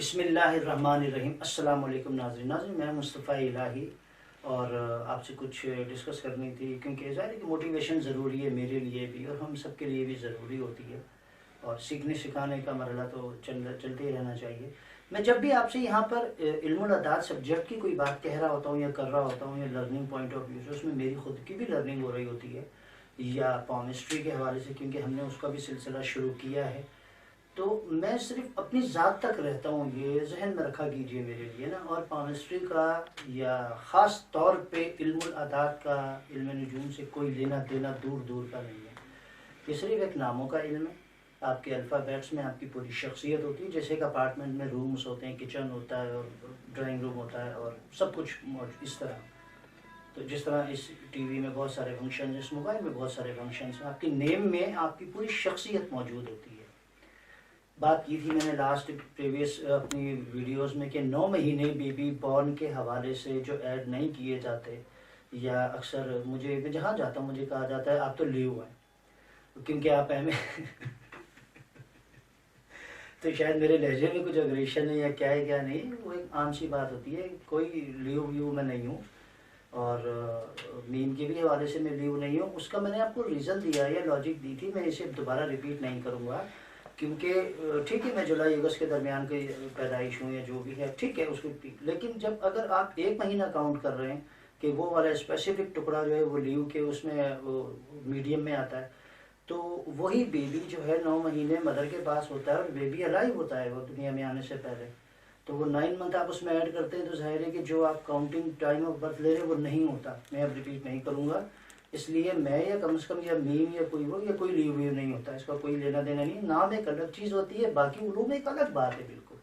بسم اللہ الرحمن الرحیم۔ السلام علیکم ناظرین، میں مصطفیٰ الہی اور آپ سے کچھ ڈسکس کرنی تھی، کیونکہ ظاہر ہے کہ موٹیویشن ضروری ہے میرے لیے بھی اور ہم سب کے لیے بھی ضروری ہوتی ہے، اور سیکھنے سکھانے کا مرحلہ تو چلتے ہی رہنا چاہیے۔ میں جب بھی آپ سے یہاں پر علم الاعداد سبجیکٹ کی کوئی بات کہہ رہا ہوتا ہوں یا کر رہا ہوتا ہوں، یا لرننگ پوائنٹ آف ویو سے اس میں میری خود کی بھی لرننگ ہو رہی ہوتی ہے، یا پامسٹری کے حوالے سے، کیونکہ ہم نے اس کا بھی سلسلہ شروع کیا ہے، تو میں صرف اپنی ذات تک رہتا ہوں، یہ ذہن میں رکھا کیجئے میرے لیے نا۔ اور پامسٹری کا یا خاص طور پہ علم الاعداد کا، علم نجوم سے کوئی لینا دینا دور دور کا نہیں ہے۔ یہ صرف ایک ناموں کا علم ہے۔ آپ کے الفابیٹس میں آپ کی پوری شخصیت ہوتی ہے، جیسے ایک اپارٹمنٹ میں رومز ہوتے ہیں، کچن ہوتا ہے اور ڈرائنگ روم ہوتا ہے اور سب کچھ اس طرح۔ تو جس طرح اس ٹی وی میں بہت سارے فنکشنز، اس موبائل میں بہت سارے فنکشنز ہیں، آپ کی نیم میں آپ کی پوری شخصیت موجود ہوتی ہے۔ بات کی تھی میں نے لاسٹ پریویس اپنی ویڈیوز میں کہ 9 مہینے بیبی بورن کے حوالے سے جو ایڈ نہیں کیے جاتے، یا اکثر میں جہاں جاتا ہوں مجھے کہا جاتا ہے آپ تو لیو ہیں کیونکہ آپ ایم تو شاید میرے لہجے میں کچھ اگریشن ہے یا کیا ہے کیا نہیں، وہ ایک عام سی بات ہوتی ہے، کوئی لیو ویو میں نہیں ہوں، اور میم کے بھی حوالے سے میں لیو نہیں ہوں۔ اس کا میں نے آپ کو ریزن دیا ہے یا لاجک دی تھی، میں اسے دوبارہ ریپیٹ نہیں کروں گا، کیونکہ ٹھیک ہے میں جولائی اگست کے درمیان کی پیدائش ہوں یا جو بھی ہے ٹھیک ہے اس کو، لیکن جب اگر آپ 1 مہینہ کاؤنٹ کر رہے ہیں کہ وہ والا اسپیسیفک ٹکڑا جو ہے وہ لیو کے اس میں میڈیم میں آتا ہے، تو وہی بیبی جو ہے 9 مہینے مدر کے پاس ہوتا ہے، اور بیبی الائیو ہوتا ہے وہ دنیا میں آنے سے پہلے، تو وہ 9 منتھ آپ اس میں ایڈ کرتے ہیں، تو ظاہر ہے کہ جو آپ کاؤنٹنگ ٹائم آف برتھ لے رہے ہیں وہ نہیں ہوتا۔ میں اب ریپیٹ نہیں کروں گا، اس لیے میں یا کم از کم یا میم یا کوئی وہ یا کوئی لیو ویو نہیں ہوتا، اس کا کوئی لینا دینا نہیں۔ نام ایک الگ چیز ہوتی ہے، باقی علوم ایک الگ بات ہے بالکل۔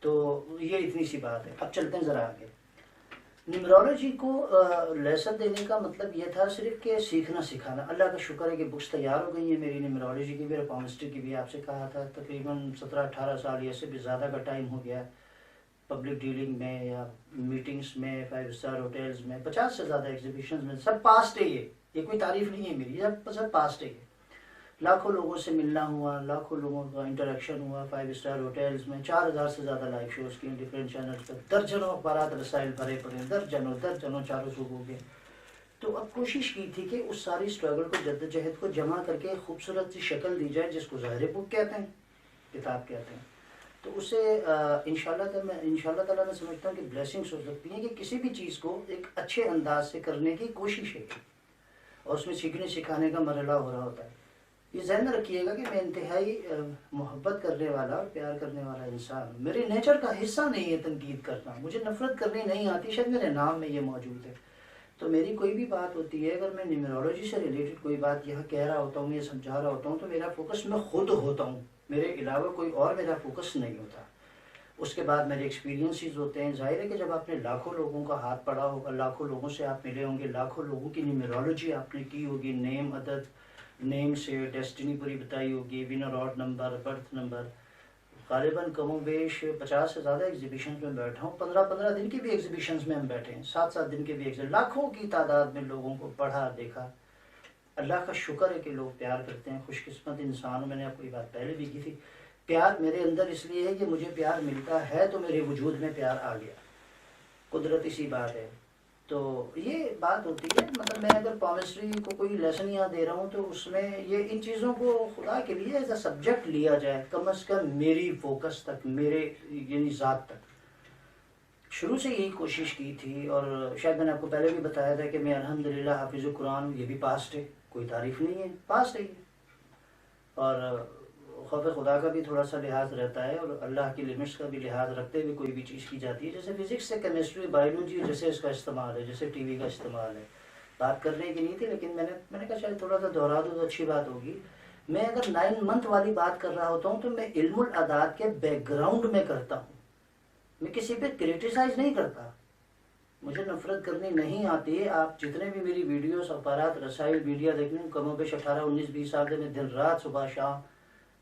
تو یہ اتنی سی بات ہے۔ اب چلتے ہیں ذرا آگے۔ نیمرولوجی کو لیسن دینے کا مطلب یہ تھا صرف کہ سیکھنا سکھانا۔ اللہ کا شکر ہے کہ بکس تیار ہو گئی ہیں میری، نیمرولوجی کی بھی اور پامسٹری کی بھی۔ آپ سے کہا تھا تقریباً 17-18 سال یا سے بھی زیادہ کا ٹائم ہو گیا پبلک ڈیلنگ میں یا میٹنگز میں، 5 اسٹار ہوٹلز میں، 50 سے زیادہ ایگزیبیشنز میں، سب پاسٹ ہے۔ یہ کوئی تعریف نہیں ہے میری، سب پاسٹ ہے۔ لاکھوں لوگوں سے ملنا ہوا، لاکھوں لوگوں کا انٹریکشن ہوا 5 اسٹار ہوٹلز میں، 4000 سے زیادہ لائیو شوز کی ڈفرینٹ چینلز پر، درجنوں اخبارات رسائل بھرے پڑے، درجنوں چاروں صوبوں کے۔ تو اب کوشش کی تھی کہ اس ساری اسٹرگل کو، جدوجہد کو جمع کر کے خوبصورت سی شکل دی جائے، جس کو ظاہر بک کہتے ہیں، کتاب کہتے ہیں۔ تو اسے انشاءاللہ تعالیٰ میں سمجھتا ہوں کہ بلیسنگس ہو سکتی ہیں کہ کسی بھی چیز کو ایک اچھے انداز سے کرنے کی کوشش ہے، اور اس میں سیکھنے سکھانے کا مرحلہ ہو رہا ہوتا ہے۔ یہ ذہن میں رکھیے گا کہ میں انتہائی محبت کرنے والا اور پیار کرنے والا انسان ہوں۔ میرے نیچر کا حصہ نہیں ہے تنقید کرنا، مجھے نفرت کرنی نہیں آتی، شاید میرے نام میں یہ موجود ہے۔ تو میری کوئی بھی بات ہوتی ہے، اگر میں نیمرولوجی سے ریلیٹڈ کوئی بات یہاں کہہ رہا ہوتا ہوں یا سمجھا رہا ہوتا ہوں، تو میرا فوکس میں خود ہوتا ہوں، میرے علاوہ کوئی اور میرا فوکس نہیں ہوتا۔ اس کے بعد میرے ایکسپیرینسز ہوتے ہیں۔ ظاہر ہے کہ جب آپ نے لاکھوں لوگوں کا ہاتھ پڑا ہوگا، لاکھوں لوگوں سے آپ ملے ہوں گے، لاکھوں لوگوں کی نیمرولوجی آپ نے کی ہوگی، نیم عدد، نیم سے ڈیسٹنی پوری بتائی ہوگی، winner odd number, birth number, غالباً کم و بیش 50 سے زیادہ ایگزیبیشنز میں بیٹھا ہوں، 15 دن کی بھی ایگزیبیشنز میں ہم بیٹھے ہیں، 7 دن کے بھی لاکھوں کی تعداد میں لوگوں کو پڑھا دیکھا۔ اللہ کا شکر ہے کہ لوگ پیار کرتے ہیں، خوش قسمت انسان ہوں۔ میں نے آپ کو یہ بات پہلے بھی کی تھی، پیار میرے اندر اس لیے ہے کہ مجھے پیار ملتا ہے تو میرے وجود میں پیار آ گیا، قدرتی سی بات ہے۔ تو یہ بات ہوتی ہے، مطلب میں اگر پامسٹری کو کوئی لیسن یہاں دے رہا ہوں تو اس میں یہ ان چیزوں کو خدا کے لیے ایز اے سبجیکٹ لیا جائے، کم از کم میری فوکس تک، میرے یعنی ذات تک۔ شروع سے یہی کوشش کی تھی، اور شاید میں نے آپ کو پہلے بھی بتایا تھا کہ میں الحمدللہ حافظ قرآن ہوں، یہ بھی پاسٹ ہے، کوئی تعریف نہیں ہے، پاسٹ ہے یہ۔ اور خوف خدا کا بھی تھوڑا سا لحاظ رہتا ہے، اور اللہ کی لمٹس کا بھی لحاظ رکھتے ہوئے کوئی بھی چیز کی جاتی ہے، جیسے فزکس سے کیمسٹری، بایولوجی، جیسے اس کا استعمال ہے، جیسے ٹی وی کا استعمال ہے۔ بات کرنے کی نہیں تھی، لیکن میں نے کہا شاید تھوڑا سا دہرا دوں تو اچھی بات ہوگی۔ میں اگر 9 منتھ والی بات کر رہا ہوتا ہوں تو میں علم الاعداد کے بیک گراؤنڈ میں کرتا ہوں، میں کسی پہ کرٹیسائز نہیں کرتا، مجھے نفرت کرنی نہیں آتی ہے۔ آپ جتنے بھی میری ویڈیوز، اخبارات، رسائل، میڈیا دیکھنے کم و بیش 18 19 20 سال سے میں دن رات صبح شام،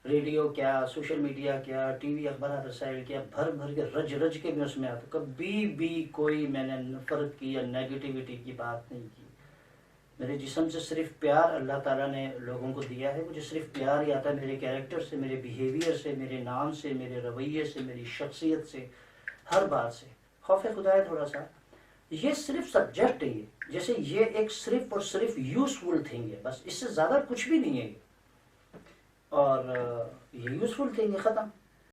ریڈیو کیا، سوشل میڈیا کیا، ٹی وی، اخبارات، رسائل کیا، بھر کے رج کے میں اس میں آتا ہوں، کبھی بھی کوئی میں نے نفرت کی یا نیگیٹیوٹی کی بات نہیں کی۔ میرے جسم سے صرف پیار اللہ تعالیٰ نے لوگوں کو دیا ہے. مجھے صرف پیار ہی آتا ہے میرے کیریکٹر سے، میرے بیہیویئر سے، میرے نام سے، میرے رویے سے، میری شخصیت سے، ہر بات سے. خوف خدا ہے تھوڑا سا. یہ صرف سبجیکٹ ہے، یہ جیسے یہ ایک صرف اور صرف یوزفل تھنگ ہے، بس اس سے زیادہ کچھ بھی نہیں ہے یہ. اور یہ یوزفل تھنگ ہے، ختم.